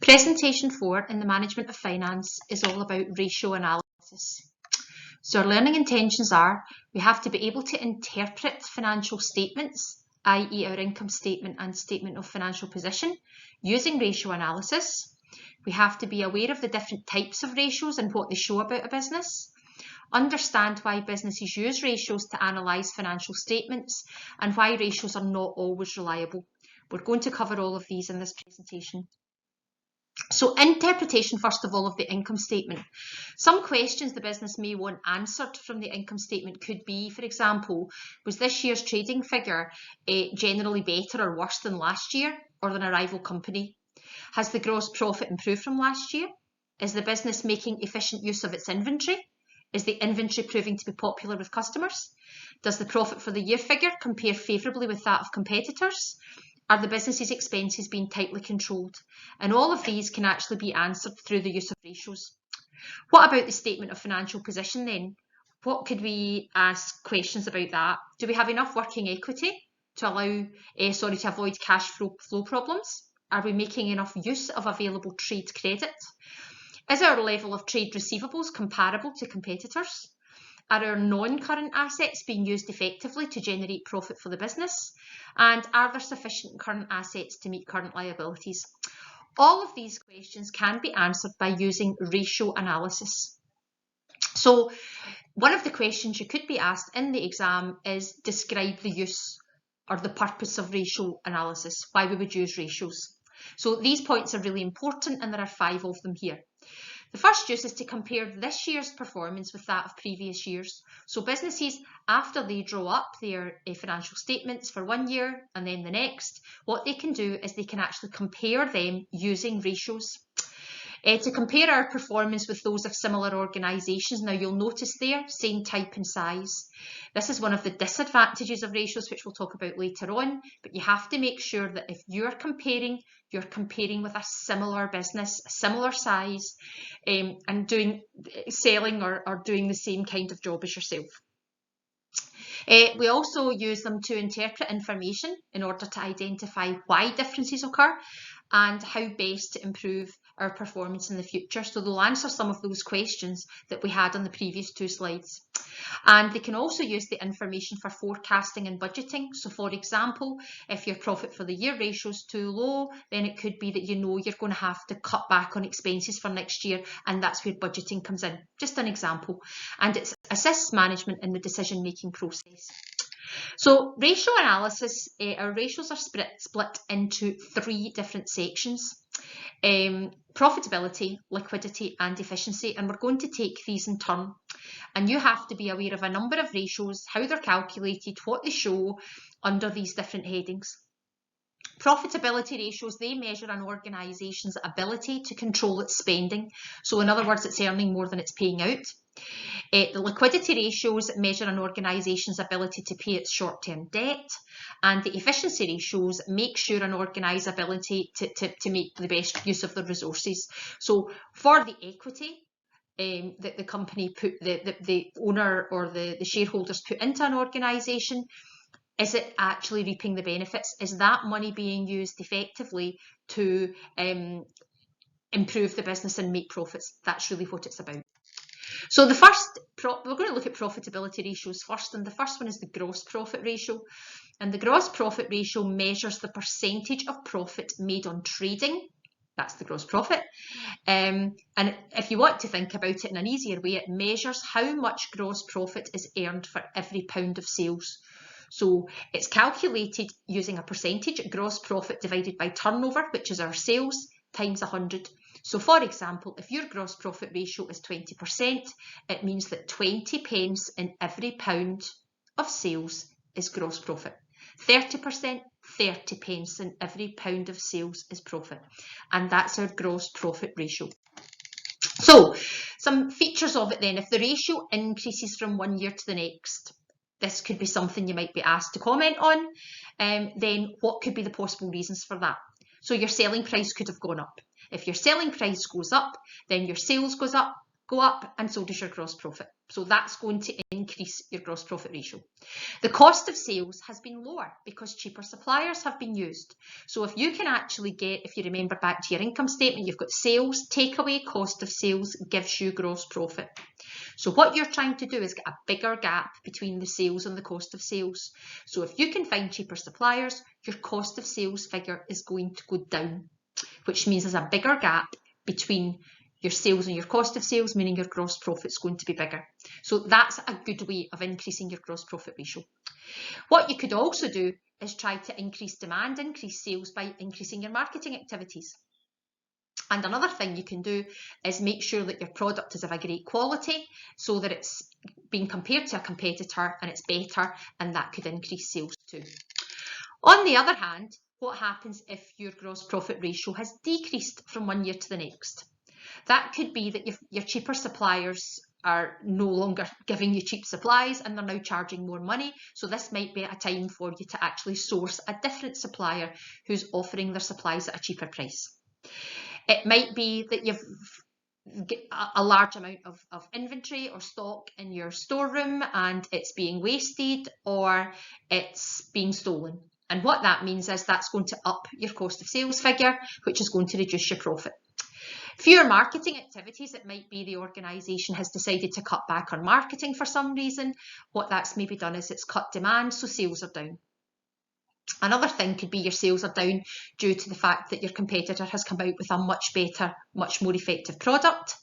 Presentation 4 in the management of finance is all about ratio analysis. So our learning intentions are we have to be able to interpret financial statements, i.e. our income statement and statement of financial position, using ratio analysis. We have to be aware of the different types of ratios and what they show about a business. Understand why businesses use ratios to analyse financial statements and why ratios are not always reliable. We're going to cover all of these in this presentation. So interpretation, first of all, of the income statement. Some questions the business may want answered from the income statement could be, for example, was this year's trading figure generally better or worse than last year or than a rival company? Has the gross profit improved from last year? Is the business making efficient use of its inventory? Is the inventory proving to be popular with customers? Does the profit for the year figure compare favourably with that of competitors? Are the business's expenses being tightly controlled? And all of these can actually be answered through the use of ratios. What about the statement of financial position then? What could we ask questions about that? Do we have enough working equity to avoid cash flow problems? Are we making enough use of available trade credit? Is our level of trade receivables comparable to competitors? Are our non-current assets being used effectively to generate profit for the business? And are there sufficient current assets to meet current liabilities? All of these questions can be answered by using ratio analysis. So one of the questions you could be asked in the exam is describe the use or the purpose of ratio analysis, why we would use ratios. So these points are really important and there are 5 of them here. The first use is to compare this year's performance with that of previous years. So businesses, after they draw up their financial statements for one year and then the next, what they can do is they can actually compare them using ratios. To compare our performance with those of similar organisations, now you'll notice there, same type and size. This is one of the disadvantages of ratios, which we'll talk about later on, but you have to make sure that if you're comparing with a similar business, a similar size, and selling or doing the same kind of job as yourself. We also use them to interpret information in order to identify why differences occur and how best to improve our performance in the future. So they'll answer some of those questions that we had on the previous 2 slides. And they can also use the information for forecasting and budgeting. So for example, if your profit for the year ratio is too low, then it could be that you know you're going to have to cut back on expenses for next year, and that's where budgeting comes in. Just an example. And it assists management in the decision-making process. So ratio analysis, our ratios are split into 3 different sections. Profitability, liquidity and efficiency, and we're going to take these in turn. And you have to be aware of a number of ratios, how they're calculated, what they show under these different headings. Profitability ratios, they measure an organisation's ability to control its spending. So in other words, it's earning more than it's paying out. The liquidity ratios measure an organisation's ability to pay its short-term debt, and the efficiency ratios make sure an organisation's ability to make the best use of their resources. So for the equity that the company put, the owner or the shareholders put into an organisation, is it actually reaping the benefits? Is that money being used effectively to improve the business and make profits? That's really what it's about. So we're going to look at profitability ratios first, and the first one is the gross profit ratio. And the gross profit ratio measures the percentage of profit made on trading. That's the gross profit. And if you want to think about it in an easier way, it measures how much gross profit is earned for every pound of sales. So it's calculated using a percentage, gross profit divided by turnover, which is our sales, times 100. So for example, if your gross profit ratio is 20%, it means that 20 pence in every pound of sales is gross profit. 30%, 30 pence in every pound of sales is profit. And that's our gross profit ratio. So some features of it then, if the ratio increases from one year to the next, this could be something you might be asked to comment on, then what could be the possible reasons for that? So your selling price could have gone up. If your selling price goes up, then your sales go up, and so does your gross profit. So that's going to increase your gross profit ratio. The cost of sales has been lower because cheaper suppliers have been used. So if you can actually get, if you remember back to your income statement, you've got sales, takeaway, cost of sales gives you gross profit. So what you're trying to do is get a bigger gap between the sales and the cost of sales. So if you can find cheaper suppliers, your cost of sales figure is going to go down, which means there's a bigger gap between your sales and your cost of sales, meaning your gross profit is going to be bigger. So that's a good way of increasing your gross profit ratio. What you could also do is try to increase demand, increase sales by increasing your marketing activities. And another thing you can do is make sure that your product is of a great quality so that it's being compared to a competitor and it's better, and that could increase sales too. On the other hand, what happens if your gross profit ratio has decreased from one year to the next? That could be that your cheaper suppliers are no longer giving you cheap supplies and they're now charging more money. So this might be a time for you to actually source a different supplier who's offering their supplies at a cheaper price. It might be that you've got a large amount of inventory or stock in your storeroom and it's being wasted or it's being stolen. And what that means is that's going to up your cost of sales figure, which is going to reduce your profit. Fewer marketing activities, it might be the organisation has decided to cut back on marketing for some reason. What that's maybe done is it's cut demand, so sales are down. Another thing could be your sales are down due to the fact that your competitor has come out with a much better, much more effective product,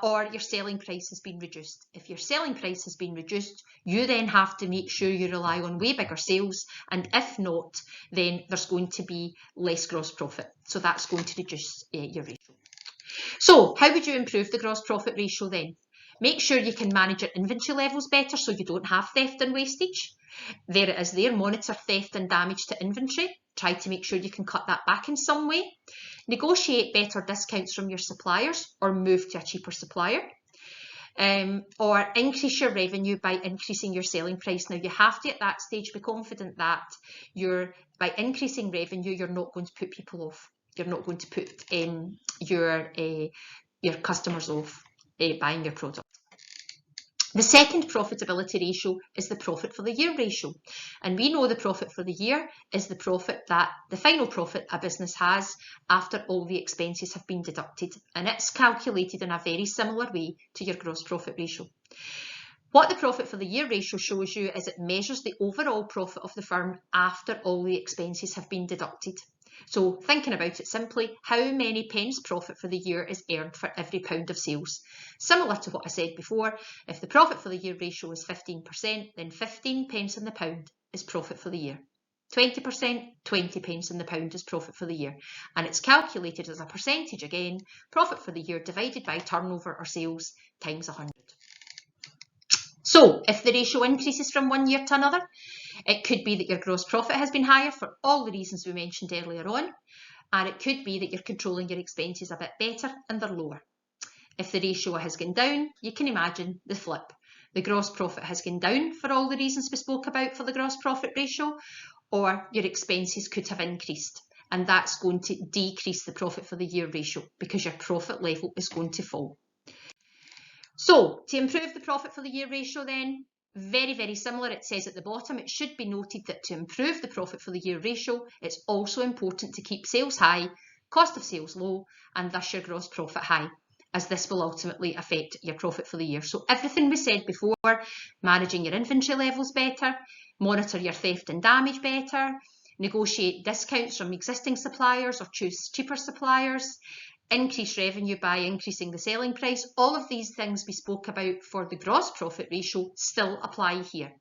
or your selling price has been reduced. If your selling price has been reduced, you then have to make sure you rely on way bigger sales, and if not, then there's going to be less gross profit. So that's going to reduce your ratio. So how would you improve the gross profit ratio then? Make sure you can manage your inventory levels better so you don't have theft and wastage. There it is there, monitor theft and damage to inventory. Try to make sure you can cut that back in some way. Negotiate better discounts from your suppliers or move to a cheaper supplier. Or increase your revenue by increasing your selling price. Now you have to at that stage be confident that by increasing revenue, you're not going to put people off. You're not going to put your customers off buying your product. The second profitability ratio is the profit for the year ratio. And we know the profit for the year is the final profit a business has after all the expenses have been deducted. And it's calculated in a very similar way to your gross profit ratio. What the profit for the year ratio shows you is it measures the overall profit of the firm after all the expenses have been deducted. So thinking about it simply, how many pence profit for the year is earned for every pound of sales? Similar to what I said before, if the profit for the year ratio is 15%, then 15 pence in the pound is profit for the year. 20%, 20 pence in the pound is profit for the year. And it's calculated as a percentage again, profit for the year divided by turnover or sales times 100. So if the ratio increases from one year to another, it could be that your gross profit has been higher for all the reasons we mentioned earlier on, and it could be that you're controlling your expenses a bit better and they're lower. If the ratio has gone down, you can imagine the flip. The gross profit has gone down for all the reasons we spoke about for the gross profit ratio, or your expenses could have increased, and that's going to decrease the profit for the year ratio because your profit level is going to fall. So to improve the profit for the year ratio then, very, very similar. It says at the bottom, it should be noted that to improve the profit for the year ratio, it's also important to keep sales high, cost of sales low, and thus your gross profit high, as this will ultimately affect your profit for the year. So everything we said before, managing your inventory levels better, monitor your theft and damage better, negotiate discounts from existing suppliers or choose cheaper suppliers, increase revenue by increasing the selling price. All of these things we spoke about for the gross profit ratio still apply here.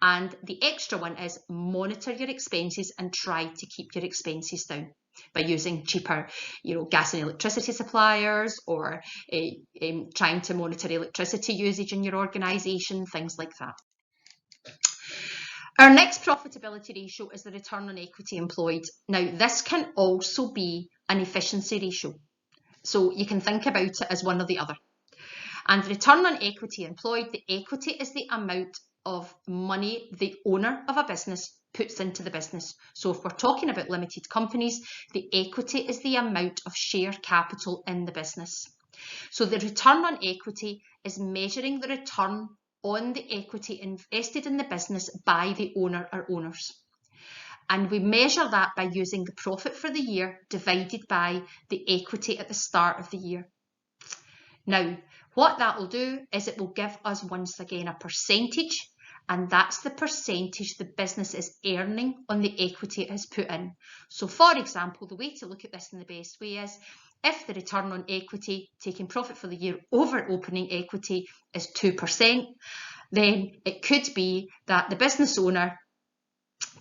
And the extra one is monitor your expenses and try to keep your expenses down by using cheaper, gas and electricity suppliers, or trying to monitor electricity usage in your organisation, things like that. Our next profitability ratio is the return on equity employed. Now, this can also be an efficiency ratio. So you can think about it as one or the other. And the return on equity employed, the equity is the amount of money the owner of a business puts into the business. So if we're talking about limited companies, the equity is the amount of share capital in the business. So the return on equity is measuring the return on the equity invested in the business by the owner or owners. And we measure that by using the profit for the year divided by the equity at the start of the year. Now, what that will do is it will give us once again a percentage, and that's the percentage the business is earning on the equity it has put in. So for example, the way to look at this in the best way is if the return on equity, taking profit for the year over opening equity, is 2%, then it could be that the business owner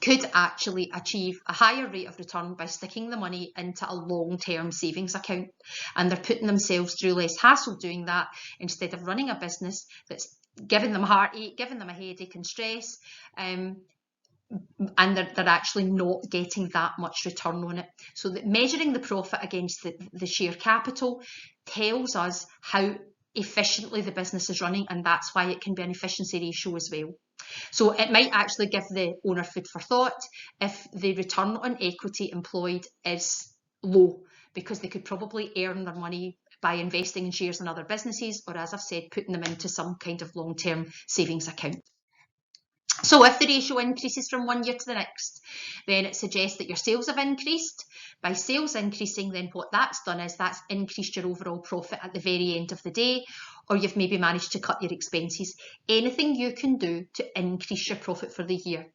could actually achieve a higher rate of return by sticking the money into a long-term savings account, and they're putting themselves through less hassle doing that instead of running a business that's giving them a heartache, giving them a headache and stress, and they're actually not getting that much return on it. So that measuring the profit against the share capital tells us how efficiently the business is running, and that's why it can be an efficiency ratio as well. So it might actually give the owner food for thought if the return on equity employed is low, because they could probably earn their money by investing in shares in other businesses, or as I've said, putting them into some kind of long-term savings account. So if the ratio increases from one year to the next, then it suggests that your sales have increased. By sales increasing, then what that's done is that's increased your overall profit at the very end of the day, or you've maybe managed to cut your expenses. Anything you can do to increase your profit for the year.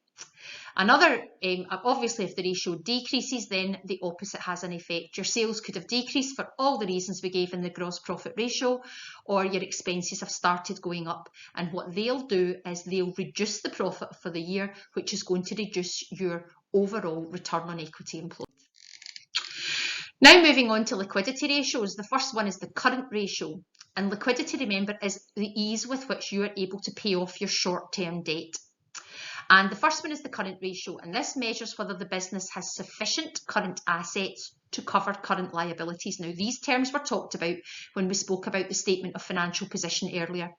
Another, obviously if the ratio decreases, then the opposite has an effect. Your sales could have decreased for all the reasons we gave in the gross profit ratio, or your expenses have started going up. And what they'll do is they'll reduce the profit for the year, which is going to reduce your overall return on equity employed. Now moving on to liquidity ratios. The first one is the current ratio. And liquidity, remember, is the ease with which you are able to pay off your short-term debt. And the first one is the current ratio, and this measures whether the business has sufficient current assets to cover current liabilities. Now, these terms were talked about when we spoke about the statement of financial position earlier.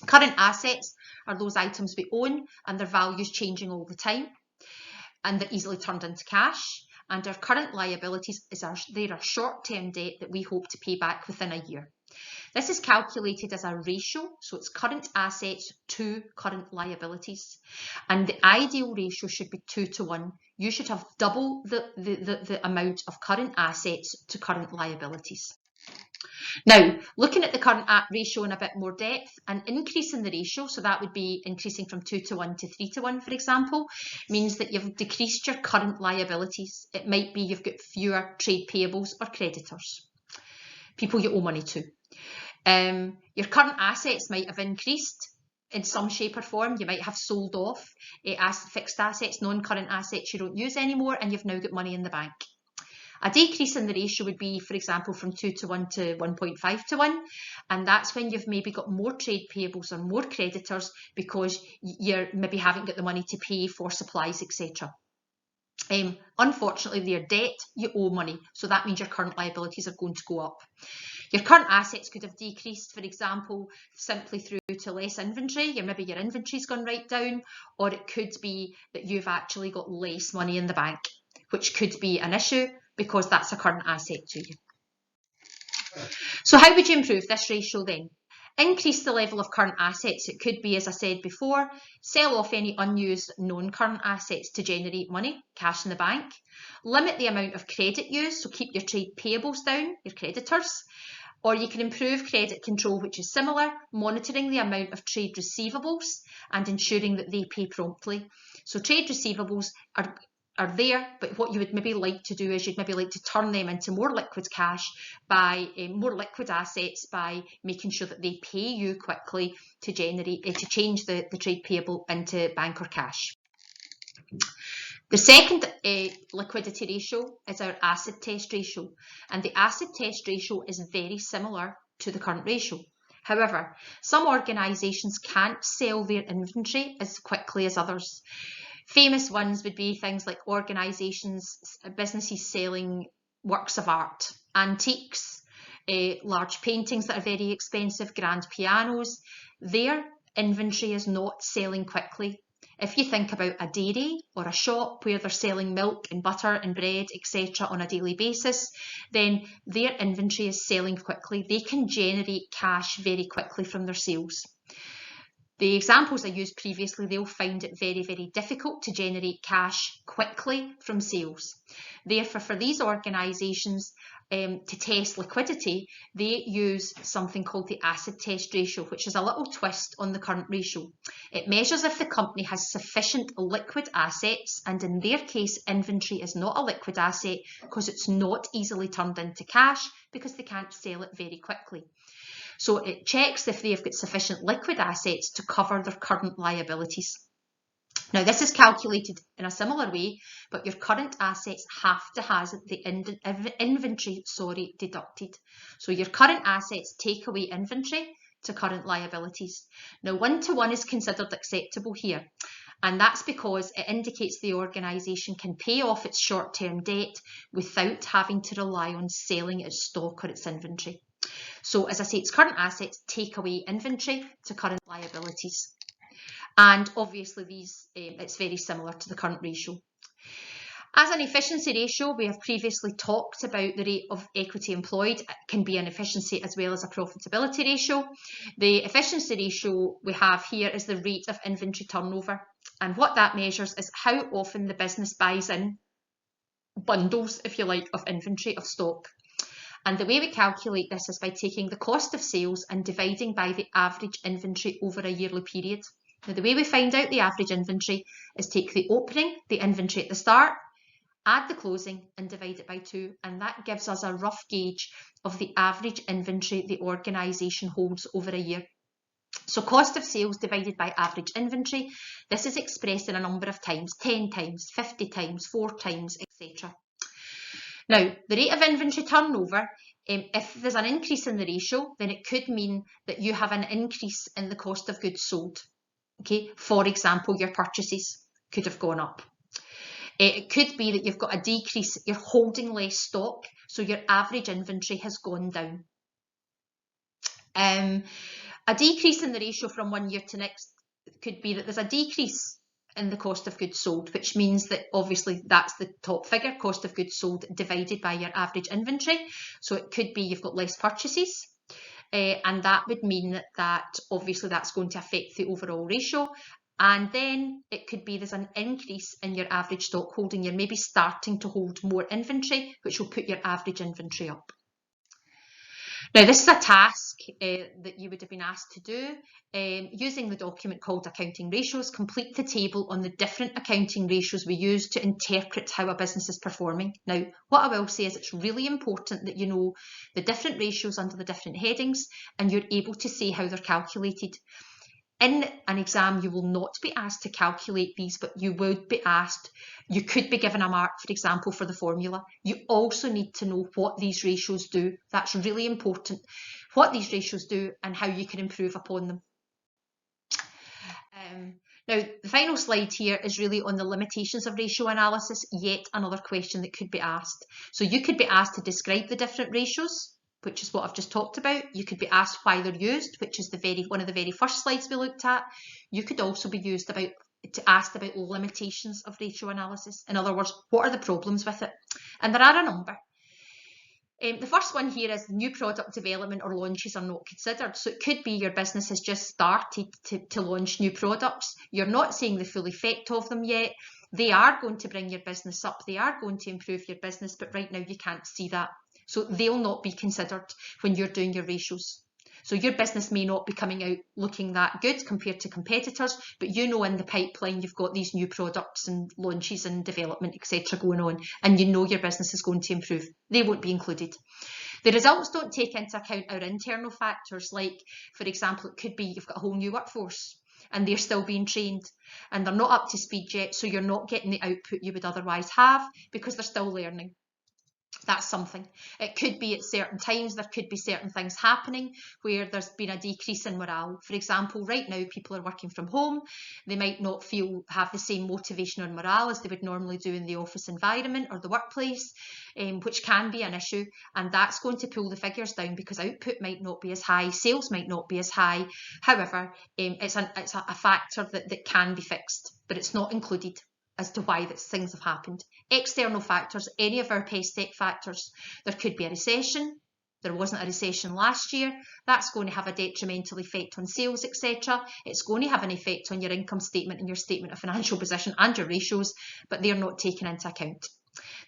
Current assets are those items we own and their values changing all the time, and they're easily turned into cash. And our current liabilities they're our short-term debt that we hope to pay back within a year. This is calculated as a ratio, so it's current assets to current liabilities. And the ideal ratio should be 2 to 1. You should have double the amount of current assets to current liabilities. Now, looking at the current ratio in a bit more depth, an increase in the ratio, so that would be increasing from 2 to 1 to 3 to 1, for example, means that you've decreased your current liabilities. It might be you've got fewer trade payables or creditors, people you owe money to. Your current assets might have increased in some shape or form. You might have sold off fixed assets, non-current assets you don't use anymore, and you've now got money in the bank. A decrease in the ratio would be, for example, from 2 to 1 to 1.5 to 1, and that's when you've maybe got more trade payables or more creditors because you maybe haven't got the money to pay for supplies, etc. Unfortunately, your debt, you owe money, so that means your current liabilities are going to go up. Your current assets could have decreased, for example, simply through to less inventory. Maybe your inventory's gone right down, or it could be that you've actually got less money in the bank, which could be an issue because that's a current asset to you. So how would you improve this ratio then? Increase the level of current assets. It could be, as I said before, sell off any unused non-current assets to generate money, cash in the bank. Limit the amount of credit used, so keep your trade payables down, your creditors. Or you can improve credit control, which is similar, monitoring the amount of trade receivables and ensuring that they pay promptly. So trade receivables are there, but what you would maybe like to do is you'd maybe like to turn them into more liquid cash by more liquid assets by making sure that they pay you quickly to change the trade payable into bank or cash. The second liquidity ratio is our acid test ratio, and the acid test ratio is very similar to the current ratio. However, some organisations can't sell their inventory as quickly as others. Famous ones would be things like organisations, businesses selling works of art, antiques, large paintings that are very expensive, grand pianos. Their inventory is not selling quickly. If you think about a dairy or a shop where they're selling milk and butter and bread, etc. on a daily basis, then their inventory is selling quickly. They can generate cash very quickly from their sales. The examples I used previously, they'll find it very, very difficult to generate cash quickly from sales. Therefore, for these organisations to test liquidity, they use something called the acid test ratio, which is a little twist on the current ratio. It measures if the company has sufficient liquid assets, and in their case, inventory is not a liquid asset because it's not easily turned into cash because they can't sell it very quickly. So it checks if they've got sufficient liquid assets to cover their current liabilities. Now, this is calculated in a similar way, but your current assets have to have the inventory deducted. So your current assets take away inventory to current liabilities. Now, 1-to-1 is considered acceptable here, and that's because it indicates the organisation can pay off its short-term debt without having to rely on selling its stock or its inventory. So as I say, its current assets take away inventory to current liabilities. And obviously it's very similar to the current ratio. As an efficiency ratio, we have previously talked about the rate of equity employed. It can be an efficiency as well as a profitability ratio. The efficiency ratio we have here is the rate of inventory turnover. And what that measures is how often the business buys in bundles, if you like, of inventory, of stock. And the way we calculate this is by taking the cost of sales and dividing by the average inventory over a yearly period. Now, the way we find out the average inventory is take the opening, the inventory at the start, add the closing and divide it by 2. And that gives us a rough gauge of the average inventory the organisation holds over a year. So cost of sales divided by average inventory, this is expressed in a number of times, 10 times, 50 times, 4 times, etc. Now, the rate of inventory turnover, if there's an increase in the ratio, then it could mean that you have an increase in the cost of goods sold. Okay, for example, your purchases could have gone up. It could be that you've got a decrease, you're holding less stock, so your average inventory has gone down. A decrease in the ratio from one year to next could be that there's a decrease in the cost of goods sold, which means that obviously that's the top figure, cost of goods sold divided by your average inventory. So it could be you've got less purchases, and that would mean that obviously that's going to affect the overall ratio. And then it could be there's an increase in your average stock holding. You're maybe starting to hold more inventory, which will put your average inventory up. Now, this is a task that you would have been asked to do using the document called Accounting Ratios. Complete the table on the different accounting ratios we use to interpret how a business is performing. Now, what I will say is it's really important that you know the different ratios under the different headings and you're able to see how they're calculated. In an exam, you will not be asked to calculate these, but you would be asked, you could be given a mark, for example, for the formula. You also need to know what these ratios do. That's really important, what these ratios do and how you can improve upon them. Now, the final slide here is really on the limitations of ratio analysis, yet another question that could be asked. So you could be asked to describe the different ratios, which is what I've just talked about. You could be asked why they're used, which is one of the very first slides we looked at. You could also be asked about limitations of ratio analysis. In other words, what are the problems with it? And there are a number. The first one here is new product development or launches are not considered. So it could be your business has just started to launch new products. You're not seeing the full effect of them yet. They are going to bring your business up. They are going to improve your business, but right now you can't see that. So they'll not be considered when you're doing your ratios. So your business may not be coming out looking that good compared to competitors, but you know in the pipeline you've got these new products and launches and development, etc. going on, and you know your business is going to improve. They won't be included. The results don't take into account our internal factors, like, for example, it could be you've got a whole new workforce and they're still being trained and they're not up to speed yet, so you're not getting the output you would otherwise have because they're still learning. That's something. It could be at certain times, there could be certain things happening where there's been a decrease in morale. For example, right now people are working from home. They might not have the same motivation or morale as they would normally do in the office environment or the workplace, which can be an issue. And that's going to pull the figures down because output might not be as high, sales might not be as high. However, it's a factor that can be fixed, but it's not included as to why things have happened. External factors, any of our paycheck factors, there could be a recession. There wasn't a recession last year. That's going to have a detrimental effect on sales, etc. It's going to have an effect on your income statement and your statement of financial position and your ratios, but they're not taken into account.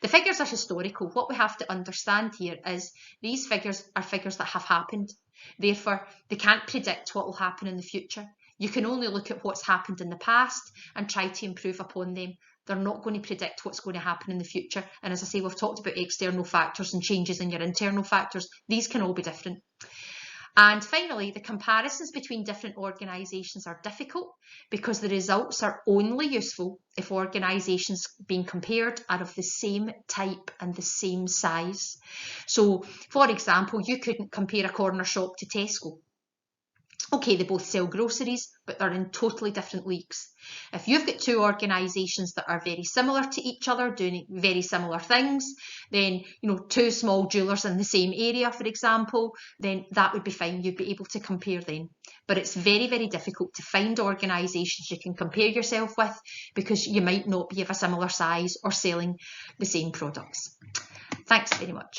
The figures are historical. What we have to understand here is these figures are figures that have happened. Therefore, they can't predict what will happen in the future. You can only look at what's happened in the past and try to improve upon them. They're not going to predict what's going to happen in the future. And as I say, we've talked about external factors and changes in your internal factors. These can all be different. And finally, the comparisons between different organisations are difficult because the results are only useful if organisations being compared are of the same type and the same size. So, for example, you couldn't compare a corner shop to Tesco. Okay, they both sell groceries, but they're in totally different leagues. If you've got two organisations that are very similar to each other, doing very similar things, then, two small jewellers in the same area, for example, then that would be fine. You'd be able to compare them. But it's very, very difficult to find organisations you can compare yourself with because you might not be of a similar size or selling the same products. Thanks very much.